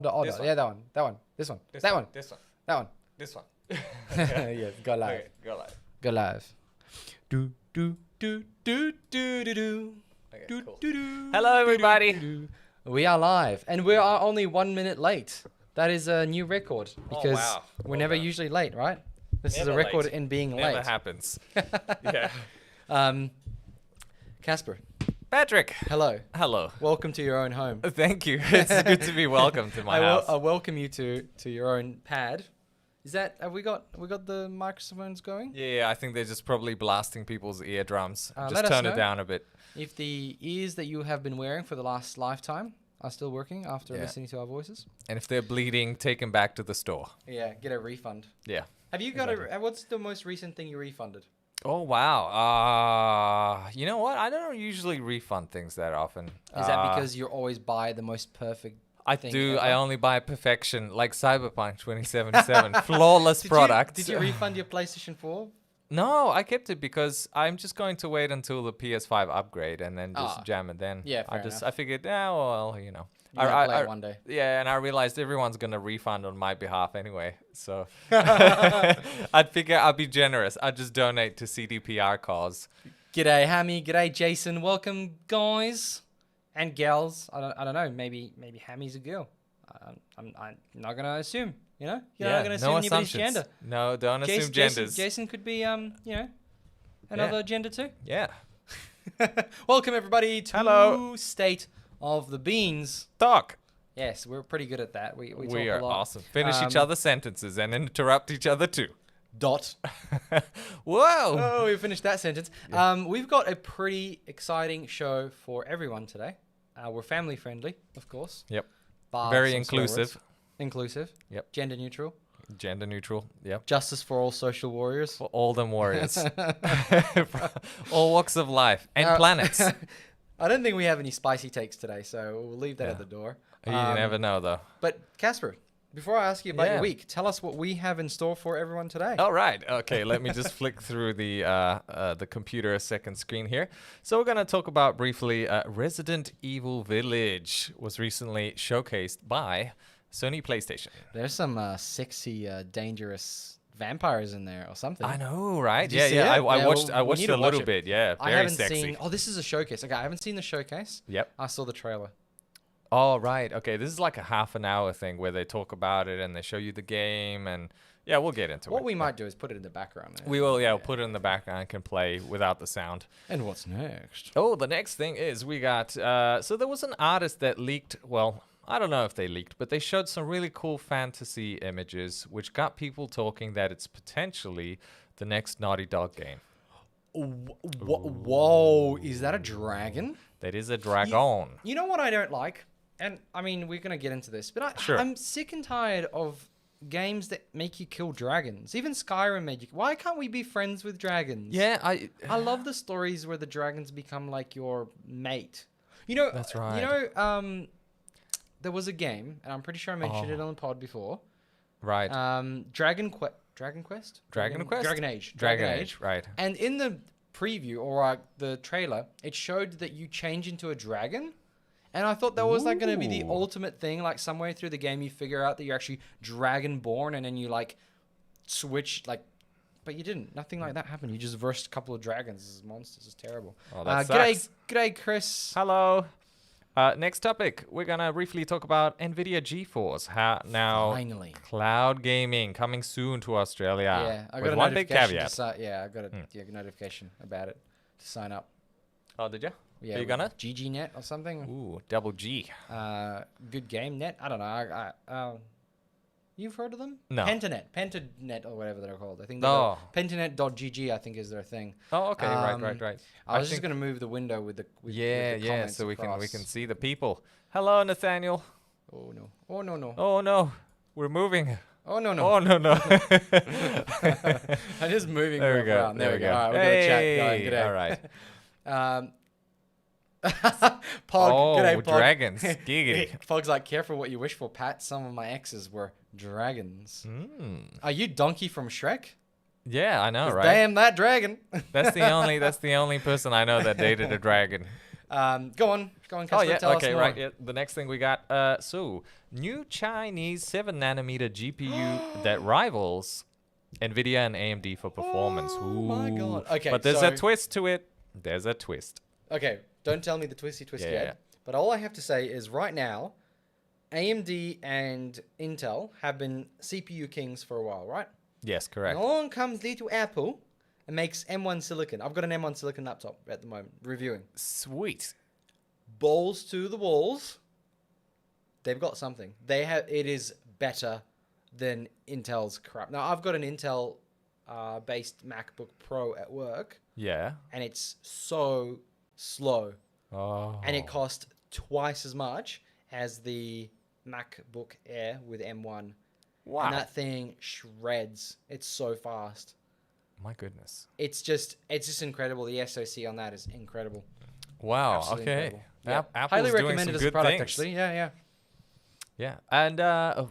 This one. Yeah, that one. That one. This one. This That one. one. This one. That one. This one. Yeah, go live. Okay, go live. Go live. Do do do do do do do. Okay, Do, cool. do, do, Hello, do, do, everybody. do, do. We are live, and we are only 1 minute late. That is a new record because wow. we're Well never done. usually late, right? This is Never a record late. in being Never late. happens. Yeah. Casper, Patrick. hello. Hello. Welcome to your own home. Thank you. It's good to be welcome to my house. I welcome you to your own pad. Is that have we got the microphones going? Yeah, I think they're just probably blasting people's eardrums. Let Just us turn know. it down a bit. If the ears that you have been wearing for the last lifetime are still working after Yeah. listening to our voices, And if they're bleeding, take them back to the store. yeah, get a refund. Yeah. Have you got what's the most recent thing you refunded? Oh, wow. You know what? I don't usually refund things that often. Is that because you always buy the most perfect I thing do. ever? I only buy perfection, like Cyberpunk 2077. Flawless product. Did you refund your PlayStation 4? No, I kept it because I'm just going to wait until the PS5 upgrade and then just Ah. jam it then. Yeah, fair enough. I figured, well, you know. You might play it one day. Yeah, and I realized everyone's gonna refund on my behalf anyway. So I'd figure I'd be generous. I'd just donate to CDPR cause. G'day, Hammy. G'day, Jason. Welcome, guys and gals. I don't know. Maybe Hammy's a girl. I'm not gonna assume. You know, you're not gonna assume anybody's gender. No, don't assume genders. Jason could be another gender too. Yeah. Welcome everybody to Hello. State of the Beans. Talk. Yes, we're pretty good at that. We talk We a are lot. awesome. Finish each other's sentences and interrupt each other too. Dot. Whoa. Oh, we finished that sentence. We've got a pretty exciting show for everyone today. We're family friendly, of course. Yep. Bars Very and swear inclusive. words. Inclusive. Yep. Gender neutral. Gender neutral. Yep. Justice for all social warriors. For all them warriors. All walks of life and planets. I don't think we have any spicy takes today, so we'll leave that at the door. You never know though. But Casper, before I ask you about Yeah. your week, tell us what we have in store for everyone today. All right. Okay. Let me just flick through the computer second screen here. So we're gonna talk about briefly. Resident Evil Village was recently showcased by Sony PlayStation. There's some sexy, dangerous vampires in there or something. I know, right? Did you see Yeah. it? I Yeah, watched. well, I we watched need a to watch little it. bit. Yeah. I Very haven't sexy. seen. Oh, this is a showcase. Okay, I haven't seen the showcase. Yep. I saw the trailer. Oh, right. Okay. This is like a half an hour thing where they talk about it and they show you the game and yeah, we'll get into it. What we might do is put it in the background. There. We will, yeah, we'll put it in the background and can play without the sound. And what's next? Oh, the next thing is we got, so there was an artist that leaked, well, I don't know if they leaked, but they showed some really cool fantasy images, which got people talking that it's potentially the next Naughty Dog game. Whoa, is that a dragon? That is a dragon. You know what I don't like? And I mean, we're going to get into this, but Sure. I'm sick and tired of games that make you kill dragons. Even Skyrim made you. Why can't we be friends with dragons? Yeah, I love the stories where the dragons become like your mate. You know, That's right. You know, there was a game, and I'm pretty sure I mentioned it on the pod before. right. Dragon Quest? Dragon Quest? Dragon Quest? Dragon Age. Dragon Age, right. And in the preview or the trailer, it showed that you change into a dragon. And I thought that was like going to be the Ooh. ultimate thing. Like somewhere through the game, you figure out that you're actually dragonborn, and then you like switch like. But you didn't. Nothing like that happened. You just versed a couple of dragons as monsters. It's terrible. Oh, that sucks. G'day, Chris. Hello. Next topic, we're gonna briefly talk about Nvidia Geforce. Finally. Cloud gaming coming soon to Australia. Yeah, I got with a one big notification. caveat. Yeah, I got a notification about it to sign up. Oh, did you? Yeah, Are you gonna? GGNet or something. Ooh, double G. Good game net. I don't know. You've heard of them? No. Pentanet or whatever they're called. I think Oh. Pentanet.gg I think is their thing. Oh, okay, right. I was just gonna move the window with the Yeah, the yeah, comments so we across. can see the people. Hello, Nathaniel. Oh no! Oh no no! Oh no, we're moving. Oh no no! Oh no no. I'm just moving There we around. go. There we go. All right, we've Hey, got a chat going. all right. Pog, Oh, g'day, Pog. dragons. Giggity. Pog's like, careful what you wish for, Pat. Some of my exes were dragons. Mm. Are you Donkey from Shrek? Yeah, I know, 'Cause right? Damn that dragon. That's the only person I know that dated a dragon. Go on, Oh Casper, yeah, tell us okay, more. right. Yeah, the next thing we got, so new Chinese 7-nanometer GPU that rivals Nvidia and AMD for performance. Oh my Ooh. God. Okay, But there's a so- twist to it. There's a twist. Okay, don't tell me the twisty twist Yeah, yet. yeah. But all I have to say is right now, AMD and Intel have been CPU kings for a while, right? Yes, And correct. along comes little Apple and makes M1 Silicon. I've got an M1 Silicon laptop at the moment, reviewing. Sweet. Balls to the walls. They've got something. It is better than Intel's crap. Now, I've got an Intel based MacBook Pro at work, Yeah. and it's so slow. Oh. And it cost twice as much as the MacBook Air with M1. Wow. And that thing shreds. It's so fast. My goodness. It's just incredible. The SoC on that is incredible. Wow. Absolutely Okay. incredible. Yeah. Apple's Highly doing recommended some as a good product, things. actually. Yeah. Yeah. And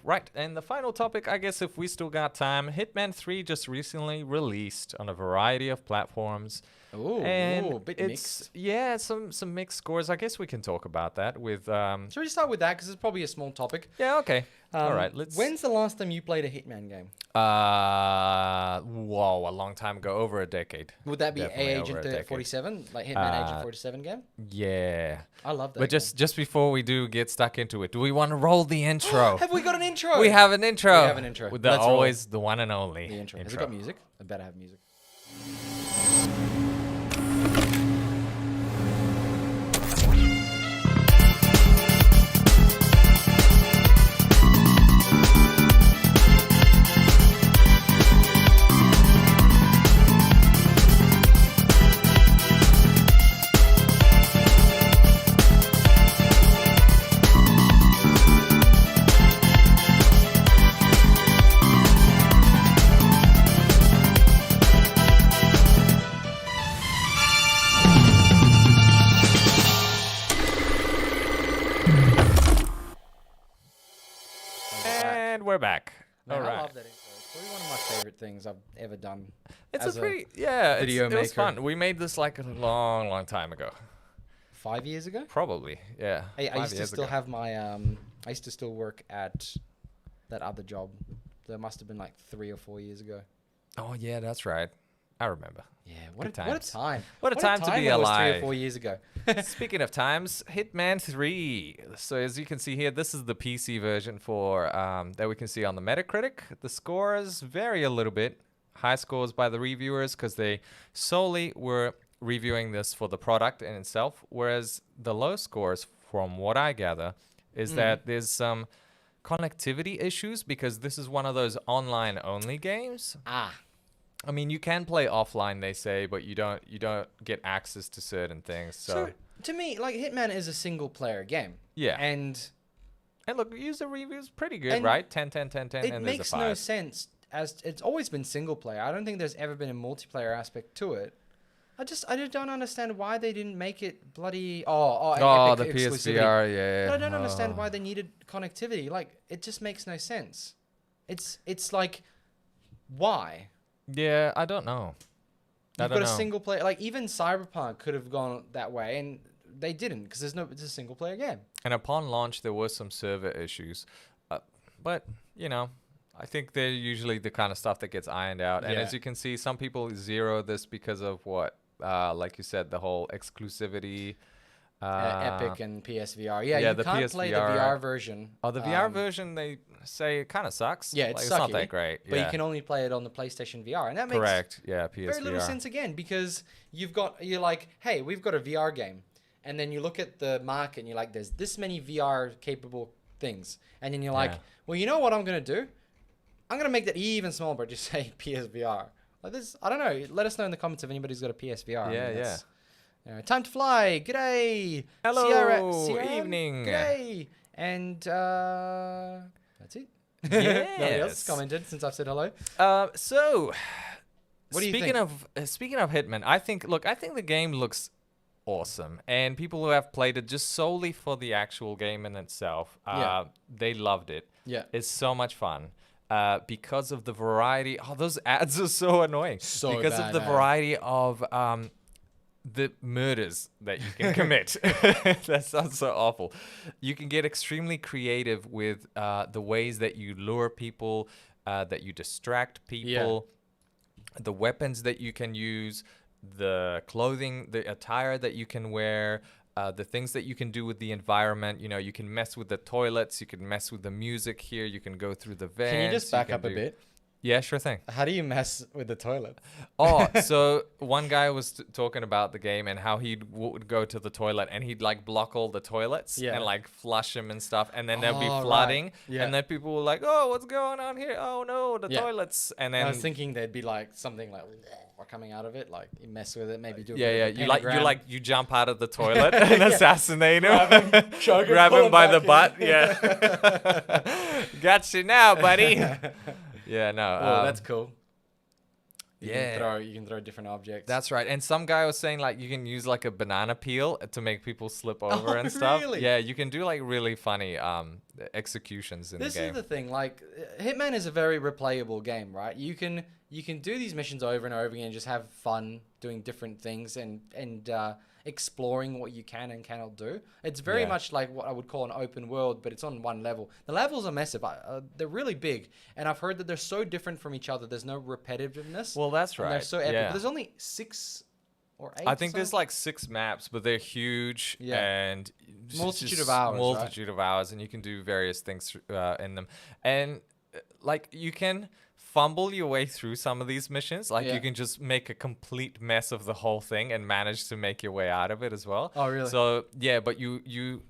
right. And the final topic, I guess, if we still got time, Hitman 3 just recently released on a variety of platforms. Ooh, And a bit it's mixed. yeah, some mixed scores. I guess we can talk about that with Should we start with that? Because it's probably a small topic. yeah, okay. All right, let's When's the last time you played a Hitman game? whoa, a long time ago, over a decade. Would that be Definitely over a Agent decade. 47? Like Hitman Agent Uh, 47 game? Yeah. I love that. But just before we do get stuck into it, do we want to roll the intro? Have we got an intro? We have an intro. We have an intro. With the Let's roll. always the one and only The intro. Has it got music? I better have music. And we're back. Man, All I right. love that intro. It's probably one of my favorite things I've ever done. It's as a pretty yeah. video It was maker. fun. We made this like a long time ago. 5 years ago? Probably, yeah. I 5 used to years still ago. have my I used to still work at that other job. That must have been like 3 or 4 years ago. Oh yeah, that's right. I remember. Yeah, Good what a times. time. What a time to be that was 3 alive. or 4 years ago. Speaking of times, Hitman 3. So as you can see here, this is the PC version for that we can see on the Metacritic. The scores vary a little bit. High scores by the reviewers because they solely were reviewing this for the product in itself, whereas the low scores, from what I gather, is that there's some connectivity issues because this is one of those online only games. I mean, you can play offline, they say, but you don't get access to certain things. So to me, like Hitman is a single player game. yeah. And look, user reviews pretty good, And right? 10, 10, 10, 10, it and there's a makes 5. no sense as it's always been single player. I don't think there's ever been a multiplayer aspect to it. I just don't understand why they didn't make it bloody Oh, the Epic exclusivity. PSVR, yeah. But I don't understand Oh. why they needed connectivity. Like it just makes no sense. It's like why? Yeah, I don't know. I You've don't got a know. single player. Like even Cyberpunk could have gone that way, and they didn't because it's a single player game. And upon launch, there were some server issues. But, you know, I think they're usually the kind of stuff that gets ironed out. And Yeah. as you can see, some people zero this because of what? Like you said, the whole exclusivity. Epic and PSVR. Yeah, yeah, you the can't play the PSVR VR version. Oh, the VR version, they say it kind of sucks. Yeah, it's like, not sucky, that great. But yeah. you can only play it on the PlayStation VR, and that makes Correct. Yeah, PSVR. very little sense again because you're like, hey, we've got a VR game, and then you look at the market and you're like, there's this many VR capable things, and then you're like, Yeah. well, you know what I'm gonna do? I'm gonna make that even smaller, but just say PSVR. Like this, I don't know. Let us know in the comments if anybody's got a PSVR. Yeah, that's- time to fly. G'day. Hello, Sierra, evening. G'day. And that's it. Nobody else Yes. commented since I've said hello. So, What do you speaking think? of speaking of Hitman, I think the game looks awesome, and people who have played it just solely for the actual game in itself, Yeah. they loved it. Yeah. It's so much fun. Because of the variety, those ads are so annoying. So because of bad, the man. variety of the murders that you can commit. That sounds so awful. You can get extremely creative with the ways that you lure people, that you distract people, the weapons that you can use, the clothing, the attire that you can wear, the things that you can do with the environment. You know, you can mess with the toilets, you can mess with the music here, you can go through the vents. Can you just back up a bit? Yeah, sure thing. How do you mess with the toilet? Oh, so one guy was talking about the game and how he would go to the toilet and he'd like block all the toilets and like flush them and stuff, and then there'd be flooding, and then people were like, "Oh, what's going on here? Oh no, the toilets!" And then I was thinking there'd be like something like coming out of it, like you mess with it, maybe do. You jump out of the toilet and assassinate him, grab him by the butt. Got you now, buddy. Yeah, no. Oh, that's cool. You Yeah. can throw different objects. That's right. And some guy was saying like you can use like a banana peel to make people slip over and stuff. Really? Yeah, you can do like really funny executions in the game. This is the thing. Like, Hitman is a very replayable game, right? You can do these missions over and over again and just have fun doing different things and exploring what you can and cannot do. It's very much like what I would call an open world, but it's on one level. The levels are massive. They're really big, and I've heard that they're so different from each other. There's no repetitiveness. Well, that's and right. they're so epic. Yeah. But there's only 6 or 8. I think there's like 6 maps, but they're huge and multitude just of hours. Multitude of hours, and you can do various things in them. And like you can fumble your way through some of these missions. Like you can just make a complete mess of the whole thing and manage to make your way out of it as well. Oh, really? So yeah, but you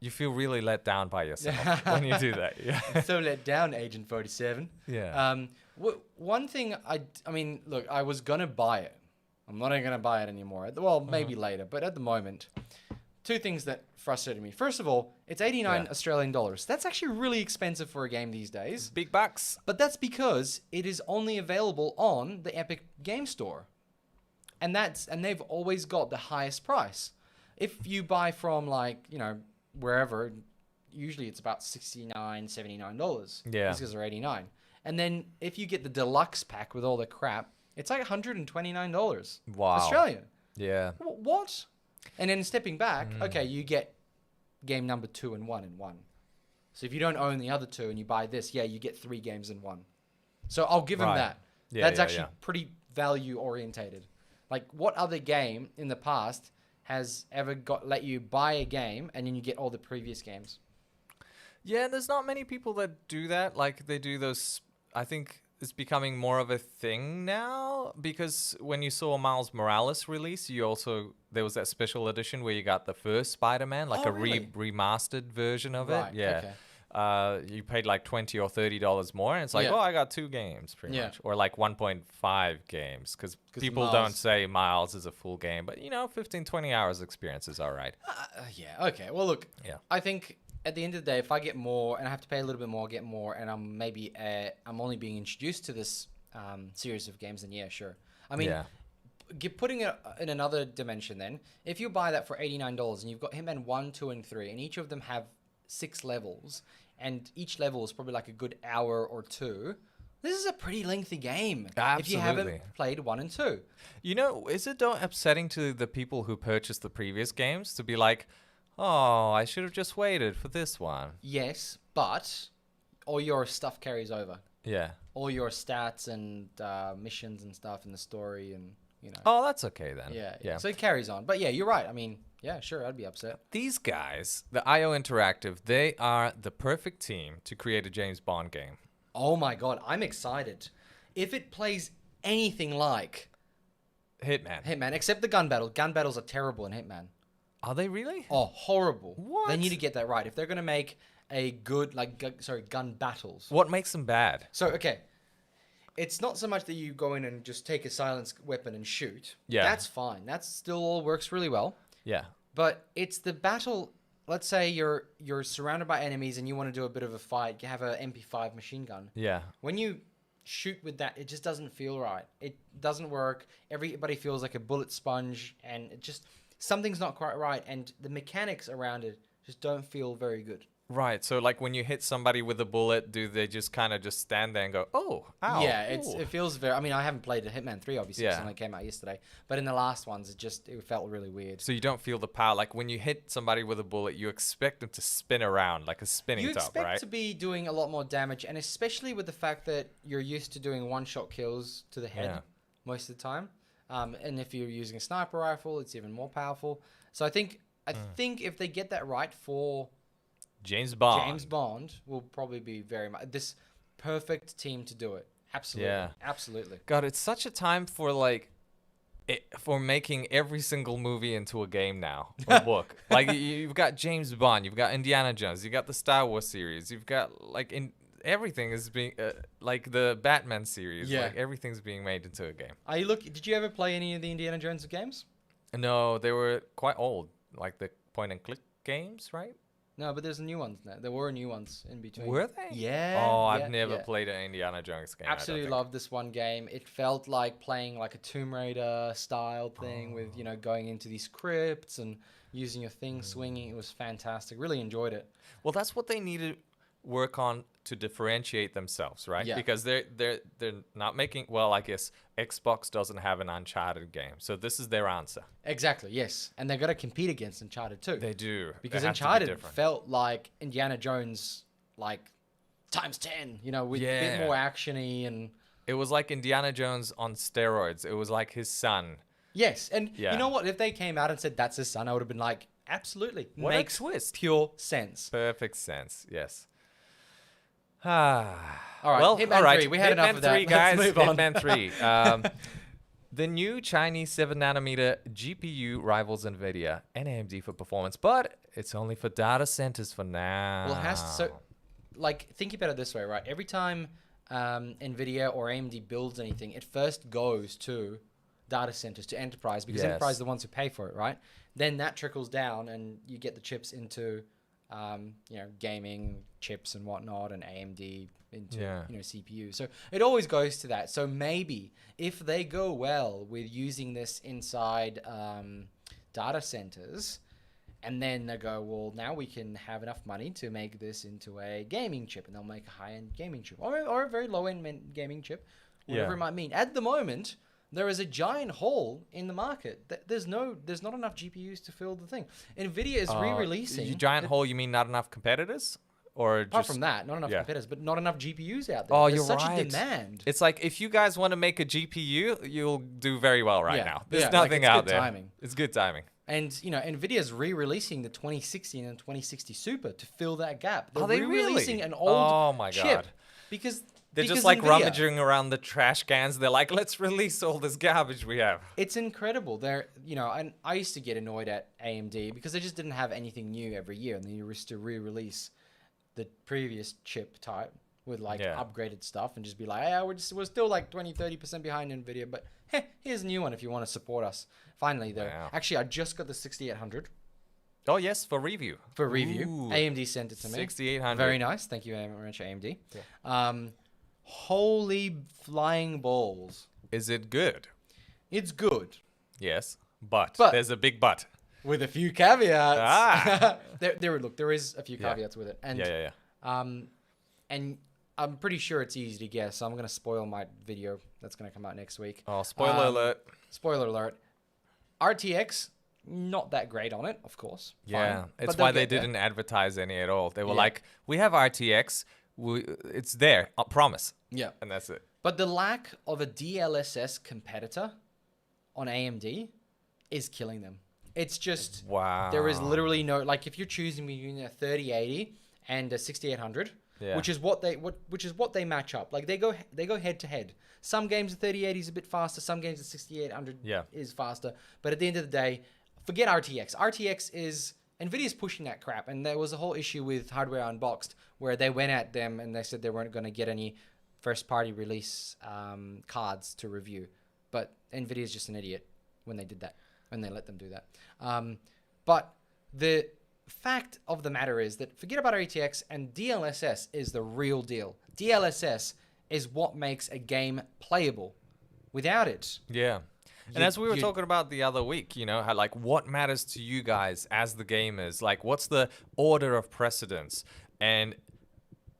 feel really let down by yourself when you do that. Yeah. I'm so let down, Agent 47. Yeah. One thing I mean, look, I was gonna buy it. I'm not gonna buy it anymore. Well, maybe later, but at the moment, 2 things that frustrated me. First of all, it's 89 Australian dollars. That's actually really expensive for a game these days. Big bucks. But that's because it is only available on the Epic Game Store. And they've always got the highest price. If you buy from like, wherever, usually it's about $69, $79. Yeah. Because they're 89. And then if you get the deluxe pack with all the crap, it's like $129. Wow. Australian. Yeah. What? And then stepping back, okay, you get game number 2 and 1 in one. So if you don't own the other 2 and you buy this, you get 3 games in one. So I'll give them that. Yeah, That's actually pretty value orientated. Like, what other game in the past has ever let you buy a game and then you get all the previous games? Yeah, there's not many people that do that. Like they do those. I think it's becoming more of a thing now because when you saw Miles Morales release, there was that special edition where you got the first Spider-Man, like remastered version of it. Yeah. Okay. You paid like $20 or $30 more, and it's like, I got 2 games pretty much, or like 1.5 games, because people don't say Miles is a full game, but 15, 20 hours experience is all right. Okay. Well, look, I think at the end of the day, if I get more and I have to pay a little bit more, get more, and I'm only being introduced to this series of games, then sure. I mean, putting it in another dimension, then, if you buy that for $89 and you've got Hitman 1, 2, and 3, and each of them have 6 levels, and each level is probably like a good hour or 2. This is a pretty lengthy game. Absolutely. If you haven't played 1 and 2. Is it upsetting to the people who purchased the previous games to be like, oh, I should have just waited for this one? Yes, but all your stuff carries over. Yeah. All your stats and missions and stuff in the story and, Oh, that's okay then. Yeah. So it carries on. But you're right. I mean, sure, I'd be upset. These guys, the IO Interactive, they are the perfect team to create a James Bond game. Oh my God, I'm excited. If it plays anything like Hitman, except the gun battles. Gun battles are terrible in Hitman. Are they really? Oh, horrible. What? They need to get that right. If they're going to make a good, gun battles. What makes them bad? So, okay. It's not so much that you go in and just take a silenced weapon and shoot. Yeah. That's fine. That still all works really well. Yeah. But it's the battle. Let's say you're surrounded by enemies and you want to do a bit of a fight. You have a MP5 machine gun. Yeah. When you shoot with that, it just doesn't feel right. It doesn't work. Everybody feels like a bullet sponge, and something's not quite right. And the mechanics around it just don't feel very good. Right. So like when you hit somebody with a bullet, do they just kind of just stand there and go, "Oh, ow"? Yeah, ooh." it feels very. I mean, I haven't played Hitman 3 obviously, because Yeah. it only came out yesterday. But in the last ones, it felt really weird. So you don't feel the power. Like when you hit somebody with a bullet, you expect them to spin around like a spinning You top, expect right? to be doing a lot more damage, and especially with the fact that you're used to doing one-shot kills to the head Yeah. most of the time. And if you're using a sniper rifle, it's even more powerful. So I think if they get that right for James Bond. James Bond, will probably be very much this perfect team to do it. Absolutely, Yeah. absolutely. God, it's such a time for like for making every single movie into a game now or book. Like you've got James Bond, you've got Indiana Jones, you got the Star Wars series, you've got like everything is being like the Batman series. Yeah. Like everything's being made into a game. Did you ever play any of the Indiana Jones games? No, they were quite old, like the point and click games, right? No, but there's new ones now. There were new ones in between. Were they? Yeah. Oh, yeah, I've never yeah. played an Indiana Jones game. I don't Absolutely think. loved this one game. It felt like playing like a Tomb Raider style thing with, going into these crypts and using your thing swinging. It was fantastic. Really enjoyed it. Well, that's what they need to work on to differentiate themselves, right? Yeah. Because they're not making. Well, I guess Xbox doesn't have an Uncharted game, so this is their answer. Exactly, yes. And they've got to compete against Uncharted too. They do Because They have to be Uncharted different. felt like Indiana Jones, like times 10, with a Yeah. bit more actiony and It was like Indiana Jones on steroids. It was like his son. yes. And Yeah. you know what? If they came out and said that's his son, I would have been like, absolutely. What a Makes twist. pure sense. Perfect sense. Yes. Ah. All right, Well, Hitman all right. 3, we had enough Hitman of that. 3, Let's guys. move on. Hitman 3. The new Chinese 7nm GPU rivals Nvidia and AMD for performance, but it's only for data centers for now. Well, it has to. So, like, think about it this way, right? Every time Nvidia or AMD builds anything, it first goes to data centers, to enterprise, because Yes. enterprise are the ones who pay for it, right? Then that trickles down, and you get the chips into, gaming chips and whatnot, and AMD into, Yeah. CPU. So it always goes to that. So maybe if they go well with using this inside data centers, and then they go, well, now we can have enough money to make this into a gaming chip, and they'll make a high-end gaming chip, or a very low-end gaming chip, whatever Yeah. it might mean. At the moment, there is a giant hole in the market. There's not enough GPUs to fill the thing. Nvidia is re-releasing. You giant hole, you mean not enough competitors? Or Apart just, from that, not enough yeah. competitors, but not enough GPUs out there. Oh, There's you're such right. a demand. It's like if you guys want to make a GPU, you'll do very well right Yeah. now. There's Yeah, like, nothing it's out good there. timing. It's good timing. And, Nvidia's re-releasing the 2060 and 2060 Super to fill that gap. They're Are they re-releasing really? an old Oh my chip God. because They're just because like Nvidia. rummaging around the trash cans. They're like, let's release all this garbage we have. It's incredible. And I used to get annoyed at AMD because they just didn't have anything new every year, and they used to re-release the previous chip type with like Yeah. upgraded stuff and just be like, yeah, we're still like 20-30% behind Nvidia, but here's a new one if you want to support us. Finally, though, Wow. actually, I just got the 6800 Oh, yes, for review. for review. Ooh. AMD sent it to me. 6800. Very nice. Thank you very much, AMD. Holy flying balls. Is it good? It's good. Yes, but But- there's a big but. With a few caveats. Ah. there is a few Yeah. caveats with it. And Yeah. and I'm pretty sure it's easy to guess, so I'm going to spoil my video that's going to come out next week. Oh, spoiler alert. Spoiler alert. RTX, not that great on it, of course. Yeah, Fine. it's But they'll why they get there. didn't advertise any at all. They were Yeah. like, we have RTX. It's there. I promise. Yeah. And that's it. But the lack of a DLSS competitor on AMD is killing them. It's just... Wow. There is literally no... Like, if you're choosing between a 3080 and a 6800... Yeah. Which is what they match up. Like they go head to head. Some games the 3080 is a bit faster. Some games the 6800 Yeah. is faster. But at the end of the day, forget RTX. RTX is Nvidia's pushing that crap, and there was a whole issue with Hardware Unboxed where they went at them and they said they weren't going to get any first-party release cards to review. But Nvidia's just an idiot when they did that, when they let them do that. But the fact of the matter is that forget about RTX, and DLSS is the real deal. DLSS is what makes a game playable. Without it, Yeah. And as we were talking about the other week, you know, how like what matters to you guys as the gamers? Like what's the order of precedence? And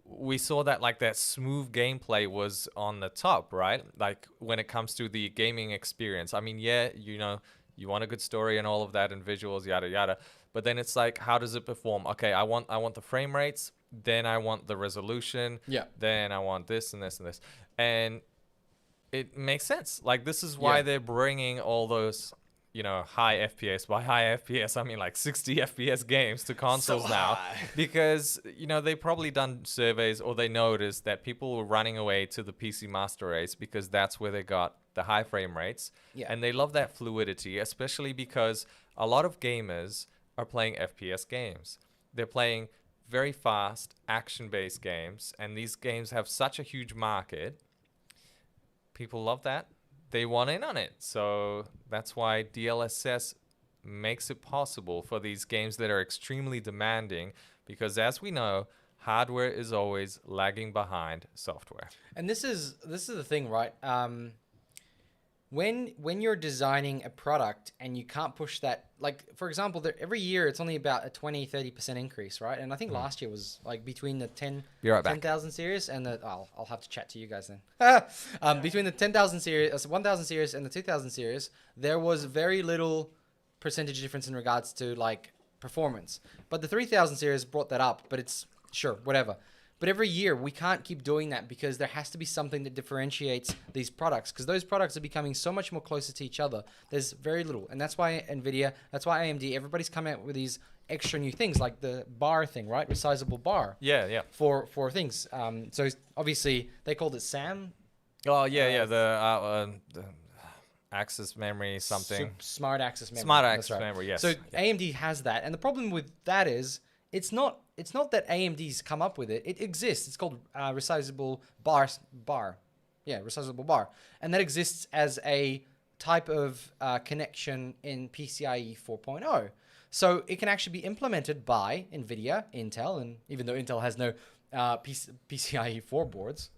we saw that like that smooth gameplay was on the top, right? Like when it comes to the gaming experience. I mean, yeah, you know, you want a good story and all of that and visuals, yada yada. But then it's like, how does it perform? Okay, I want the frame rates, then I want the resolution, Yeah. then I want this and this and this. And it makes sense. Like this is why they're bringing all those, you know, high FPS. By high FPS, I mean like 60 FPS games to consoles now, because you know they've probably done surveys or they noticed that people were running away to the PC Master Race because that's where they got the high frame rates, and they love that fluidity, especially because a lot of gamers are playing FPS games. They're playing very fast action-based games, and these games have such a huge market. People love that. They want in on it. So that's why DLSS makes it possible for these games that are extremely demanding, because as we know, hardware is always lagging behind software. And this is the thing, right? When you're designing a product and you can't push that, like for example, every year it's only about a 20-30% increase, right? And I think last year was like between the 10,000 series and the I'll have to chat to you guys then. Between the 10,000 series, 1,000 series and the 2,000 series, there was very little percentage difference in regards to like performance. But the 3,000 series brought that up, but it's sure, whatever. But every year we can't keep doing that because there has to be something that differentiates these products, because those products are becoming so much more closer to each other. There's very little. And that's why Nvidia, that's why AMD, everybody's coming out with these extra new things like the bar thing, right? Resizable bar. Yeah. For things. So obviously they called it SAM. Oh, yeah. The access memory something. Smart access memory. Smart access memory, yes. So AMD has that. And the problem with that is it's not that AMD's come up with it. It exists. It's called resizable bar. Yeah, resizable bar. And that exists as a type of connection in PCIe 4.0. So it can actually be implemented by Nvidia, Intel, and even though Intel has no PCIe 4 boards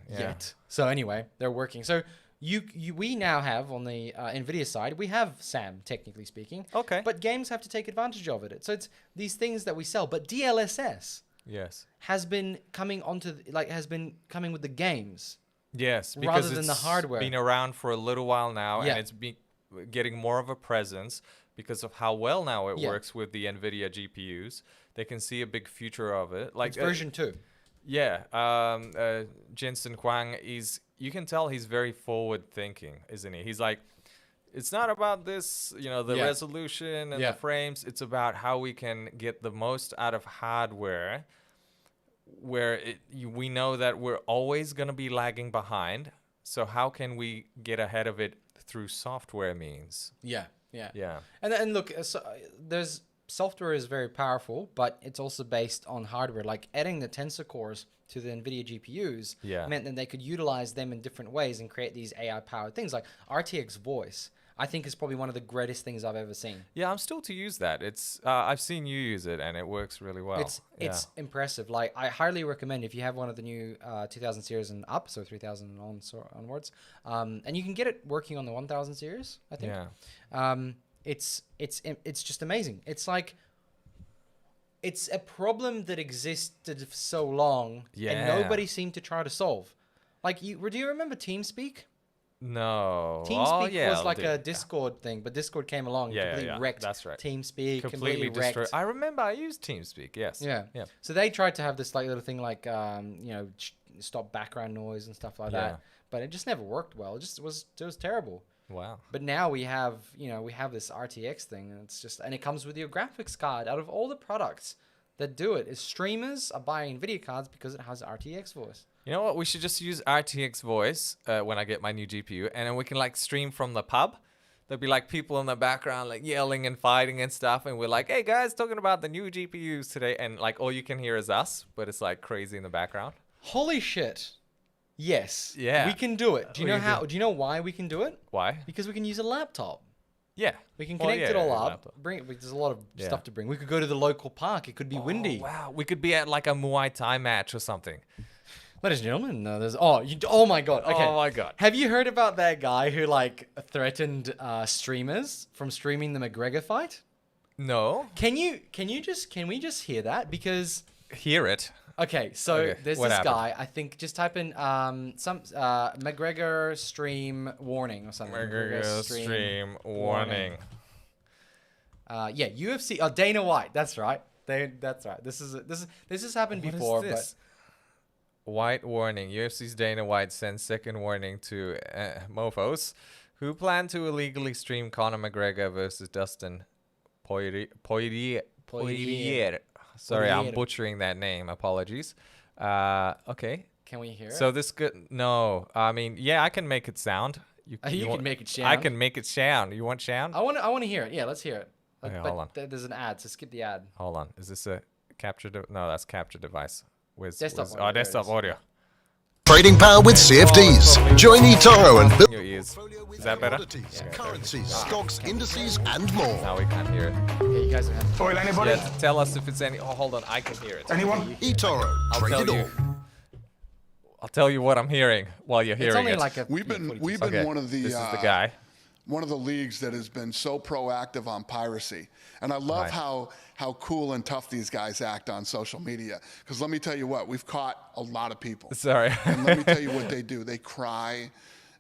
yet. So anyway, they're working. So we now have on the Nvidia side, we have SAM, technically speaking. Okay. But games have to take advantage of it. So it's these things that we sell. But DLSS has been coming with the games. Yes, because rather than the hardware. It's been around for a little while now, and it's been getting more of a presence because of how well now it works with the Nvidia GPUs. They can see a big future of it. Like it's version 2. Yeah, Jensen Huang you can tell he's very forward thinking, isn't he? He's like, it's not about this, you know, the resolution and the frames. It's about how we can get the most out of hardware, where we know that we're always going to be lagging behind. So how can we get ahead of it through software means? Yeah. And look, there's software is very powerful, but it's also based on hardware. Like adding the tensor cores to the Nvidia GPUs meant that they could utilize them in different ways and create these AI-powered things. Like RTX Voice, I think is probably one of the greatest things I've ever seen. Yeah, I'm still to use that. It's I've seen you use it, and it works really well. It's impressive. Like I highly recommend if you have one of the new 2000 series and up, so 3000 onwards, and you can get it working on the 1000 series, I think. Yeah. It's just amazing. It's like it's a problem that existed for so long and nobody seemed to try to solve. Like do you remember TeamSpeak? No. TeamSpeak was like a Discord thing, but Discord came along and completely wrecked. That's right. TeamSpeak completely wrecked. destroyed. I remember I used TeamSpeak. Yes. Yeah. So they tried to have this like little thing like stop background noise and stuff like that, but it just never worked well. It was terrible. Wow. But now we have this RTX thing, and it comes with your graphics card. Out of all the products that do it, streamers are buying Nvidia cards because it has RTX voice. You know what? We should just use RTX voice when I get my new GPU, and then we can like stream from the pub. There'll be like people in the background like yelling and fighting and stuff, and we're like, "Hey guys, talking about the new GPUs today," and like all you can hear is us, but it's like crazy in the background. Holy shit! Yes. Yeah. We can do it. Do you know how? Do you know why we can do it? Why? Because we can use a laptop. Yeah. We can connect it all up. There's a lot of stuff to bring. We could go to the local park. It could be windy. Wow. We could be at like a Muay Thai match or something. Ladies and gentlemen, oh my god. Okay. Oh my god. Have you heard about that guy who like threatened streamers from streaming the McGregor fight? No. Can we just hear that? Because Hear it. okay, so Okay, there's what this happened? guy. I think just type in some McGregor stream warning or something. McGregor stream warning. Yeah, UFC. Oh, Dana White. That's right. That's right. This has happened What is before, this? White warning. UFC's Dana White sends second warning to mofos who plan to illegally stream Conor McGregor versus Dustin Poirier. Sorry, I'm Poirier. butchering that name. Apologies. Okay. Can we hear it? So this good? No, I mean, yeah, I can make it sound. You want- can make it I sound. can make it sound. You want sound? I want to hear it. Yeah, let's hear it. Okay, But hold on. There's an ad, so skip the ad. Hold on. Is this a capture? No, that's capture device. Desktop audio, oh, there it desktop is. audio. Trading power with CFDs. Join eToro and build Your ears. Is that better? currencies, stocks, indices, and more. Now we can't hear it. Yeah, you guys are having. Oil, anybody? Yeah, tell us if it's any. Oh, hold on. I can hear it. Anyone? eToro. I'll Trade tell it you. all. I'll tell you what I'm hearing while you're It's hearing only it. like a. We've been 42 okay. one of the This is the guy. one of the leagues that has been so proactive on piracy, and I love Right. how cool and tough these guys act on social media. Because let me tell you what, we've caught a lot of people. Sorry. And let me tell you what they do. They cry,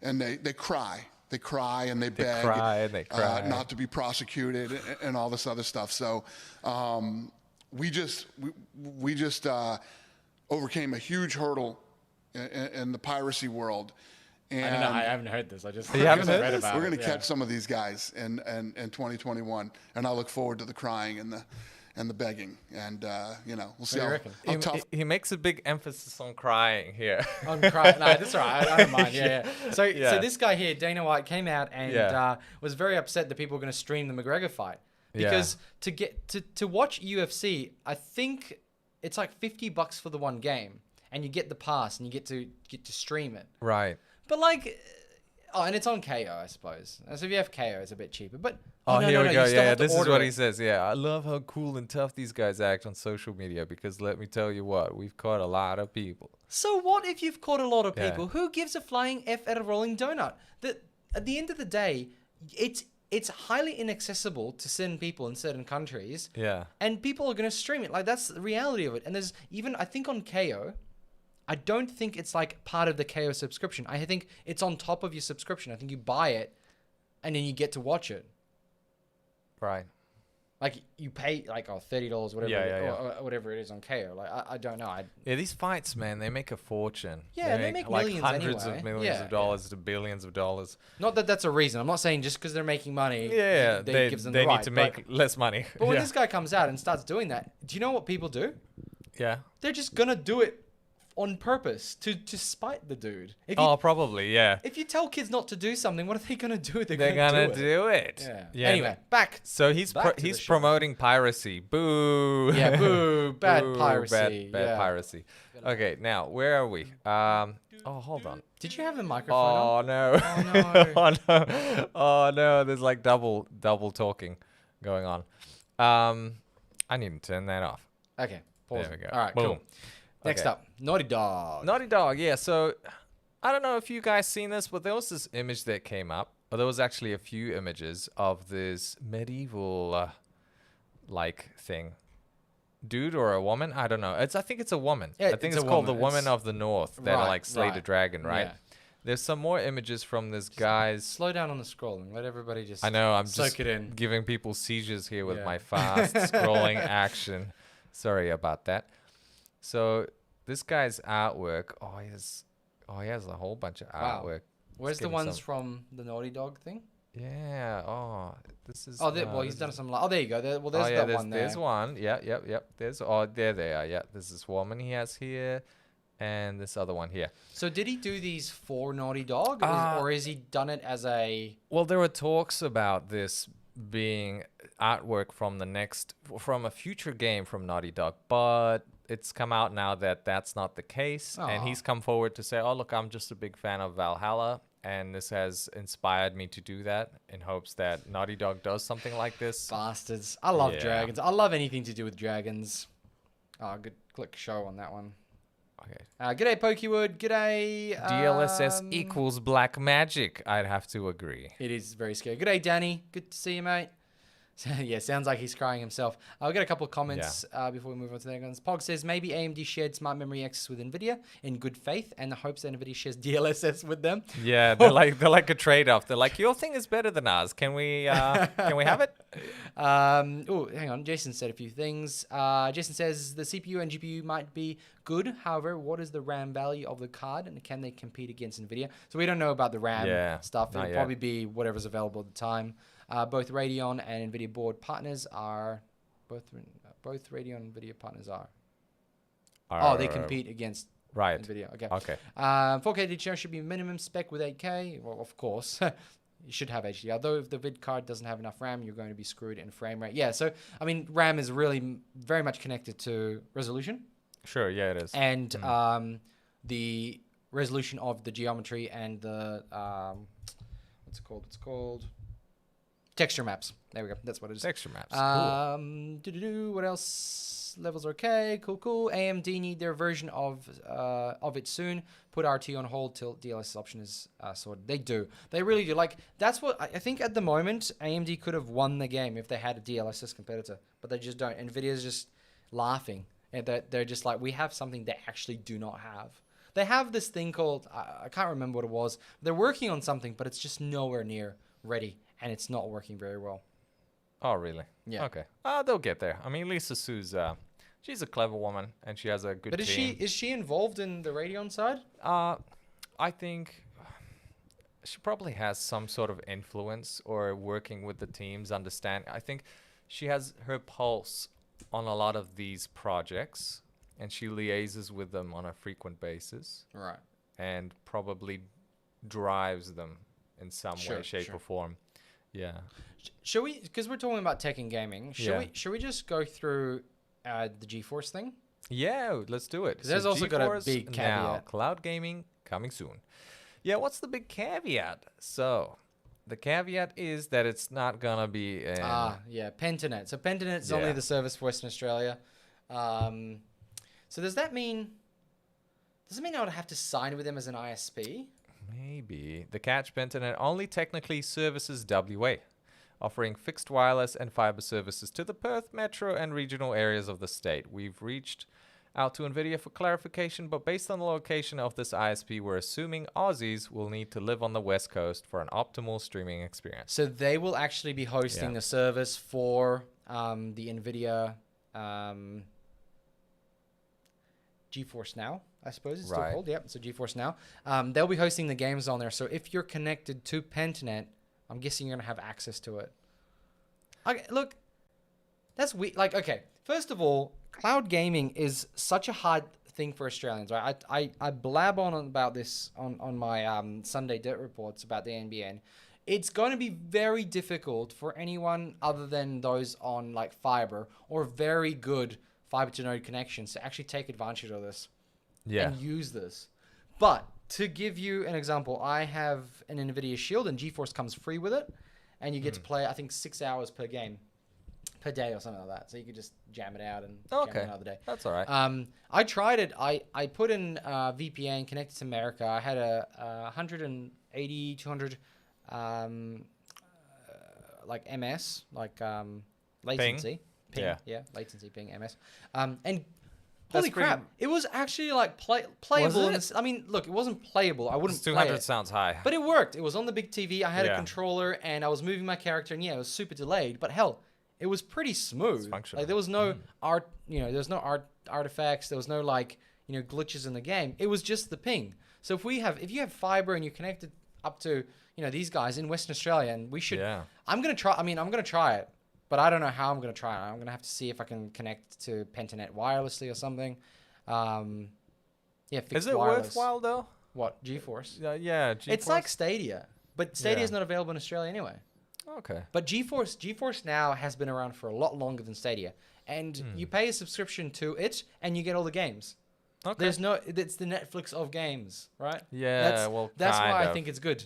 and they cry. They cry and they beg cry and they cry. not to be prosecuted and all this other stuff. So we just overcame a huge hurdle in the piracy world. And I don't know. I haven't heard this. I just You haven't heard read this? about we're it, going to yeah. catch some of these guys in 2021, and I look forward to the crying and the begging, and we'll see do you how, reckon? how tough. He makes a big emphasis on crying here. I'm crying. No, that's all right. I don't mind. Yeah. So Yeah. this guy here, Dana White, came out and Yeah. was very upset that people were going to stream the McGregor fight Yeah. because to watch UFC, I think it's like $50 for the one game, and you get the pass and you get to stream it. Right. But like, and it's on KO, I suppose. So if you have KO, it's a bit cheaper. But Oh, no, here no, we no, go. you still Yeah, have to this is order what it. he says. Yeah, I love how cool and tough these guys act on social media because let me tell you what, we've caught a lot of people. So what if you've caught a lot of Yeah. people? Who gives a flying F at a rolling donut? That at the end of the day, it's highly inaccessible to certain people in certain countries. Yeah. And people are going to stream it. Like, that's the reality of it. And there's even, I think on KO, I don't think it's like part of the KO subscription. I think it's on top of your subscription. I think you buy it and then you get to watch it. Right. Like, you pay like, $30, whatever, Yeah. Or whatever it is on KO. Like, I don't know. Yeah, these fights, man, they make a fortune. Yeah, they make like millions hundreds anyway. of millions Yeah, of dollars to billions of dollars. Not that that's a reason. I'm not saying just because they're making money, Yeah, they they gives them they the need right. to make less money. But when yeah. this guy comes out and starts doing that, do you know what people do? yeah. They're just gonna do it on purpose to spite the dude. If you, Oh, probably, yeah. if you tell kids not to do something, what are they gonna do? They're gonna do it. Yeah. Anyway, back. So he's Back to the he's show. promoting piracy. Boo. Yeah, boo, bad Boo, piracy. Bad yeah. piracy. Okay, now where are we? Oh, hold on. Did you have the microphone on? Oh no. Oh, no. oh no. Oh no. There's like double talking going on. I need to turn that off. Okay, pause. There we go. All right, Boom. cool. Next Okay. up, Naughty Dog. Naughty Dog, yeah. So I don't know if you guys seen this, but there was this image that came up. Or there was actually a few images of this medieval like thing. Dude or a woman? I don't know. I think it's a woman. Yeah, I think it's it's a called the woman. Woman It's- of the North that Right, like slayed a right. dragon, right? Yeah. There's some more images from this guy's. Slow down on the scrolling. Let everybody just. I know I'm soak just it in. giving people seizures here with Yeah. my fast scrolling action. Sorry about that. So this guy's artwork. He has a whole bunch of Wow. artwork. Where's the getting ones some- from the Naughty Dog thing? Yeah. Oh, this is. Oh, no, he's this done is- some. Oh, there you go. There's oh, that there's, one there. there's one. Yep. There's. Oh, there they are. Yeah. There's this woman he has here, and this other one here. So did he do these for Naughty Dog, or has he done it as a? Well, there were talks about this being artwork from a future game from Naughty Dog, but it's come out now that that's not the case, and Aw. he's come forward to say, "Oh, look, I'm just a big fan of Valhalla, and this has inspired me to do that in hopes that Naughty Dog does something like this." Bastards. I love Yeah. dragons. I love anything to do with dragons. Oh, good. Click show on that one. Okay. G'day, Pokewood. G'day. DLSS equals black magic. I'd have to agree. It is very scary. G'day, Danny. Good to see you, mate. Yeah, sounds like he's crying himself. I'll get a couple of comments before we move on to the next ones. Pog says, maybe AMD shared smart memory access with Nvidia in good faith and the hopes that Nvidia shares DLSS with them. Yeah, they're like a trade-off. They're like, your thing is better than ours. Can we have it? Oh, hang on. Jason said a few things. Jason says the CPU and GPU might be good. However, what is the RAM value of the card and can they compete against Nvidia? So we don't know about the RAM stuff. It'll probably be whatever's available at the time. Both Radeon and Nvidia board partners are both Radeon and Nvidia partners are. They compete against Nvidia. Okay. 4K HDR should be minimum spec with 8K. Well, of course. You should have HDR. Though if the vid card doesn't have enough RAM, you're going to be screwed in frame rate. Yeah, so, I mean, RAM is really very much connected to resolution. Sure, yeah, it is. And the resolution of the geometry and the, what's it called? It's called texture maps. There we go. That's what it is. Texture maps. Cool. What else? Levels are okay. Cool. AMD need their version of it soon. Put RT on hold till DLSS option is sorted. They do. They really do. Like, that's what I think at the moment, AMD could have won the game if they had a DLSS competitor, but they just don't. Nvidia's just laughing. And they're just like, we have something they actually do not have. They have this thing called, I can't remember what it was. They're working on something, but it's just nowhere near ready. And it's not working very well. Oh, really? Yeah. Okay. They'll get there. I mean, Lisa Su's, she's a clever woman, and she has a good team. But is she involved in the Radeon side? I think she probably has some sort of influence or working with the teams, understand. I think she has her pulse on a lot of these projects, and she liaises with them on a frequent basis. Right. And probably drives them in some way, shape, or form. Yeah. Should we, because we're talking about tech and gaming, should we just go through the GeForce thing? Yeah, let's do it. Because there's also got a big caveat. Now, cloud gaming coming soon. Yeah, what's the big caveat? So, the caveat is that it's not going to be... Pentanet. So, Pentanet is only the service for Western Australia. So, does that mean I would have to sign with them as an ISP? Maybe. The catch, Pentanet only technically services WA, offering fixed wireless and fiber services to the Perth metro and regional areas of the state. We've reached out to Nvidia for clarification, but based on the location of this ISP, we're assuming Aussies will need to live on the West Coast for an optimal streaming experience. So they will actually be hosting a service for the Nvidia GeForce Now, I suppose it's still called. Yep, so GeForce Now. They'll be hosting the games on there. So if you're connected to Pentanet, I'm guessing you're going to have access to it. Okay, look, that's weird. Like, okay, first of all, cloud gaming is such a hard thing for Australians, right? I blab on about this on my Sunday Dirt Reports about the NBN. It's going to be very difficult for anyone other than those on, like, fiber or very good fiber to node connections to actually take advantage of this and use this. But to give you an example, I have an Nvidia Shield and GeForce comes free with it, and you get to play, I think, 6 hours per game per day or something like that. So you could just jam it out and jam it another day. That's all right. I tried it. I put in VPN, connected to America. I had a 180, 200 like MS, like latency. Ping. Yeah, latency ping MS. And holy crap, it was actually like playable. I mean, look, it wasn't playable. I wouldn't play it. 200 sounds high. But it worked. It was on the big TV. I had a controller and I was moving my character, and it was super delayed. But hell, it was pretty smooth. Like there was no artifacts. There was no glitches in the game. It was just the ping. So if you have fiber and you're connected up to these guys in Western Australia, and we should. Yeah. I'm gonna try it. But I don't know how I'm going to try it. I'm going to have to see if I can connect to Pentanet wirelessly or something. Fixed Is it wireless. worthwhile, though? What, GeForce? Yeah, GeForce. It's like Stadia. But Stadia is not available in Australia anyway. Okay. But GeForce Now has been around for a lot longer than Stadia. And you pay a subscription to it, and you get all the games. Okay. It's the Netflix of games, right? Yeah, that's why I think it's good.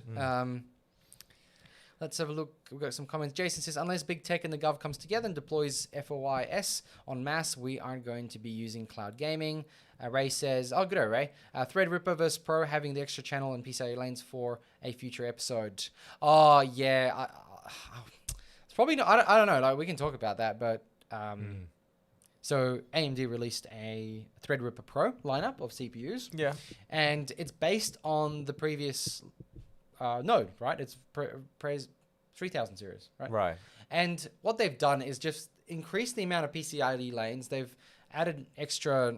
Let's have a look. We've got some comments. Jason says, unless big tech and the gov comes together and deploys FOIS en masse, we aren't going to be using cloud gaming. Ray says, oh, good, Ray. Threadripper vs. Pro having the extra channel and PCIe lanes for a future episode. Oh, yeah. It's probably not. I don't know. Like, we can talk about that, but so AMD released a Threadripper Pro lineup of CPUs. Yeah. And it's based on the previous node, right? It's 3000 series, right? Right. And what they've done is just increase the amount of PCIe lanes. They've added extra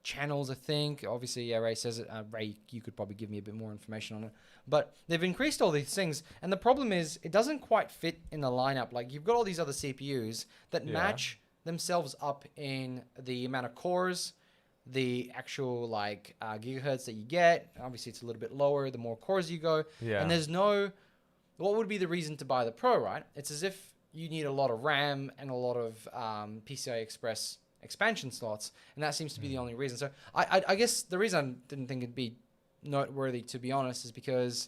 channels, I think. Obviously, yeah, Ray says it. Ray, you could probably give me a bit more information on it. But they've increased all these things. And the problem is it doesn't quite fit in the lineup. Like, you've got all these other CPUs that match themselves up in the amount of cores, the actual like gigahertz that you get. Obviously, it's a little bit lower the more cores you go. Yeah. And there's no... What would be the reason to buy the Pro, right? It's as if you need a lot of RAM and a lot of PCI Express expansion slots, and that seems to be the only reason. So I guess the reason I didn't think it'd be noteworthy, to be honest, is because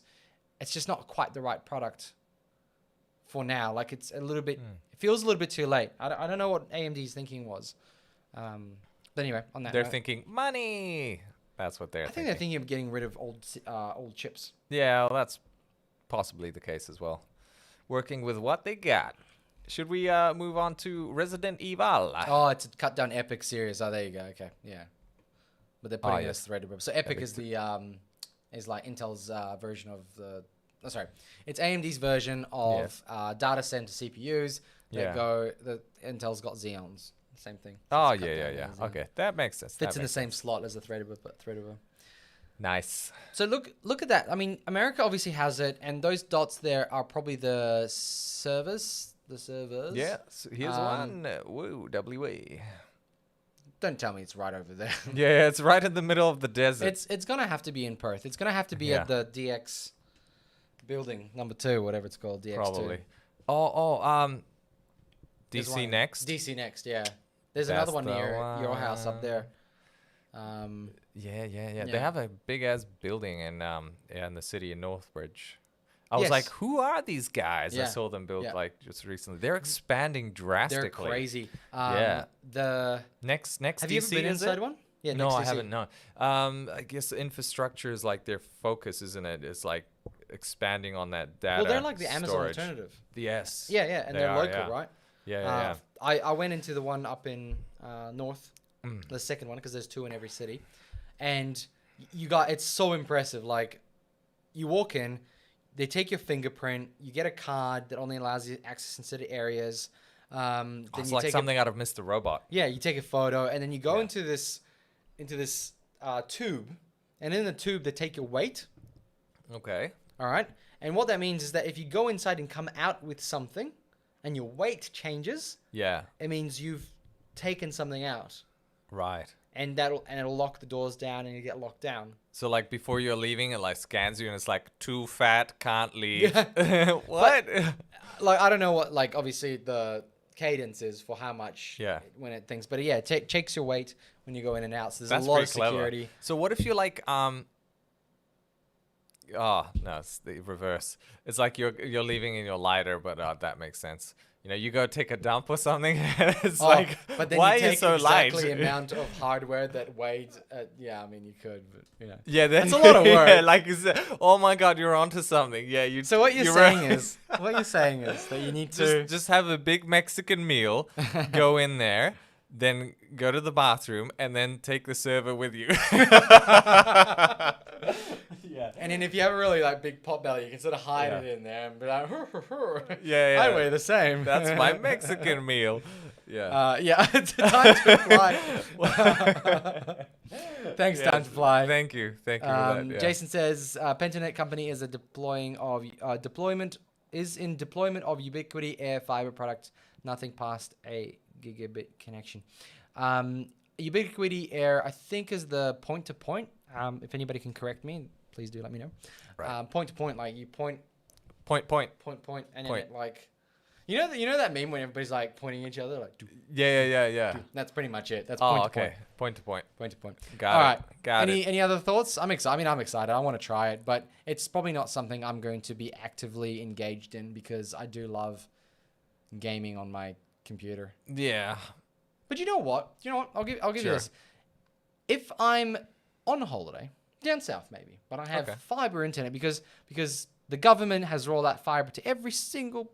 it's just not quite the right product for now. Like, it's a little bit... It feels a little bit too late. I don't know what AMD's thinking was. But anyway, on that They're note, thinking money. That's what they're I think they're thinking of getting rid of old chips. Yeah, well, that's possibly the case as well. Working with what they got. Should we move on to Resident Evil? Oh, it's a cut down Epic series. Oh, there you go. Okay, yeah. But they're putting this threaded web. So Epic is the is like Intel's version of the. Oh, sorry, it's AMD's version of data center CPUs. The Intel's got Xeons. Same thing. Oh yeah. Okay, that makes sense. Fits in the same slot as the threaded. Nice. So look at that. I mean, America obviously has it, and those dots there are probably the servers. The servers. Yeah. So here's one. Woo, WA. Don't tell me it's right over there. Yeah, it's right in the middle of the desert. It's gonna have to be in Perth. It's gonna have to be at the DX building number 2, whatever it's called. DX2. Probably. There's DC one- Next. DC Next. Yeah. There's That's another one the near your house up there. Yeah. Yeah. They have a big ass building in the city in Northbridge. I was Yes. like, who are these guys? I Yeah. saw them build Yeah. like just recently. They're expanding drastically. They're crazy. Yeah. The Next have you ever DC been is inside it? one? Yeah. No, next I DC. haven't. No. I guess infrastructure is like their focus, isn't it? It's like expanding on that data. Well, they're like the Amazon storage. alternative. Yes. Yeah, and They they're are, local, yeah. right? Yeah. I went into the one up in North, Mm. the second one, because there's 2 in every city, and it's so impressive. Like, you walk in, they take your fingerprint, you get a card that only allows you access in certain areas. Then It's you like take something out of Mr. Robot. you take a photo, and then you go into this tube, and in the tube they take your weight. Okay. All right, and what that means is that if you go inside and come out with something, and your weight changes, Yeah. it means you've taken something out, Right. and it'll lock the doors down, and you get locked down. So like before you're leaving, it like scans you and it's like too fat, can't leave. What? Like, I don't know what, like, obviously the cadence is for how much when it thinks, but yeah, it checks your weight when you go in and out. So there's That's a lot of pretty clever. security. So what if you're like oh no, it's the reverse. It's like you're leaving in your lighter, but that makes sense. You know, you go take a dump or something. It's like, but then why you are you take so exactly light? the amount of hardware that weighs. Yeah, I mean, you could, but you know. Yeah, That's a lot of work. Yeah, like, oh my God, you're onto something. Yeah, you. So what you're saying is that you need to just have a big Mexican meal, go in there, then go to the bathroom, and then take the server with you. Yeah. And then if you have a really like big pot belly, you can sort of hide it in there and be like, Yeah. I weigh the same. That's my Mexican meal. Yeah. Yeah, it's time to fly. Thanks, Time to Fly. Thank you for that. Yeah. Jason says Pentanet company is deployment of Ubiquiti Air fiber product, nothing past a gigabit connection. Ubiquiti Air, I think, is the point-to-point. If anybody can correct me, please do let me know. Right. Point-to-point, like you point, Point. and then Point. it like, You know that meme when everybody's like pointing at each other, like. Yeah. That's pretty much it. That's Oh, point to okay. point. Point to point. Point to point. Got All it. right. Got it. Any other thoughts? I'm excited. I mean, I'm excited. I want to try it, but it's probably not something I'm going to be actively engaged in because I do love gaming on my computer. Yeah. But you know what? I'll give you Sure. this. If I'm on holiday down south, maybe, but I have Okay. fiber internet because the government has rolled out fiber to every single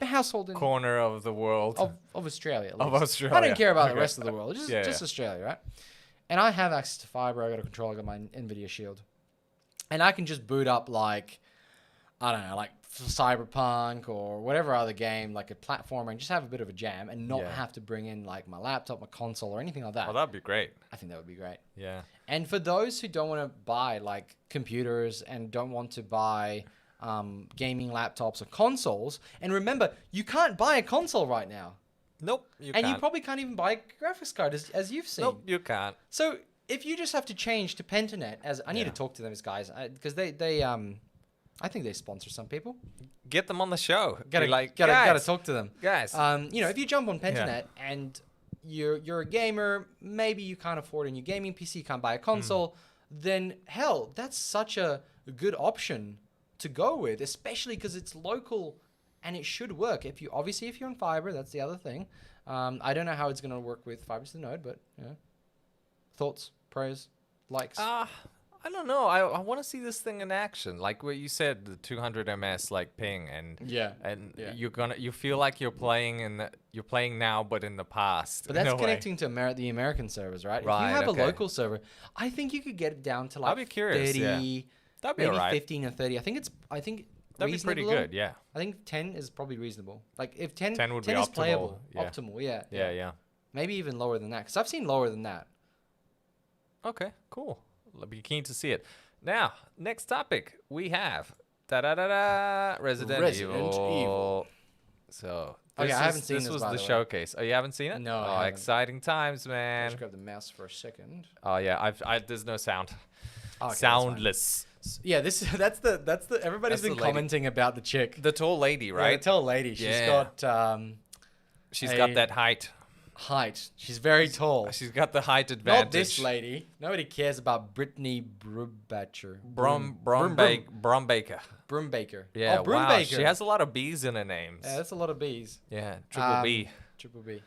household in Corner of the world. of Australia. At Of least. I Australia. don't care about the Okay. rest of the world. Just Yeah. Australia, right? And I have access to fiber. I got a controller. I got my Nvidia Shield, and I can just boot up like I don't know, like Cyberpunk or whatever other game, like a platformer, and just have a bit of a jam and not Yeah. have to bring in like my laptop, my console, or anything like that. Well, that'd be great. I think that would be great. Yeah. And for those who don't want to buy like computers and don't want to buy gaming laptops or consoles, and remember, you can't buy a console right now. Nope. You And can't. you probably can't even buy a graphics card as you've seen. Nope. You can't. So if you just have to change to Pentanet, as I need Yeah. to talk to them as guys, because they I think they sponsor some people. Get them on the show. Gotta Be like, gotta guys, talk to them. guys. If you jump on Pentanet and you're a gamer, maybe you can't afford a new gaming PC, you can't buy a console, then hell, that's such a good option to go with, especially because it's local and it should work. If you're on fiber, that's the other thing. I don't know how it's gonna work with fiber to the node, but thoughts, prayers, likes. I don't know. I want to see this thing in action. Like what you said, the 200 ms like ping, and Yeah. you feel like you're playing now, but in the past. But that's in a way. connecting to the American servers, right? If Right, you have okay. a local server, I think you could get it down to like I'd be curious, 30, yeah. That'd be maybe alright. 15 or 30. I think That'd be pretty reasonable. good. Yeah. I think 10 is probably reasonable. Like if 10 10 would be is optimal, playable, yeah. optimal, yeah. Yeah. Maybe even lower than that, because I've seen lower than that. Okay. Cool. I'll be keen to see it. Now, next topic we have Resident Evil. So Okay, this I haven't seen this this, was by the the way. showcase. Oh, you haven't seen it? No, I Oh, haven't. exciting times, I'll man. just grab the mouse for a second. Oh yeah, there's no sound. Oh, okay, that's fine. Soundless. Yeah, that's the everybody's That's the been lady. commenting about the chick. The tall lady, Yeah, right? the tall lady. She's Yeah. got She's a- got that height. height. She's very tall. She's got the height advantage. Not this lady. Nobody cares about Brittany Brumbacher. Brumbaker. Broombaker. Yeah, oh, wow. Broombaker. She has a lot of B's in her names. Yeah, that's a lot of B's. Yeah, triple B. Triple B.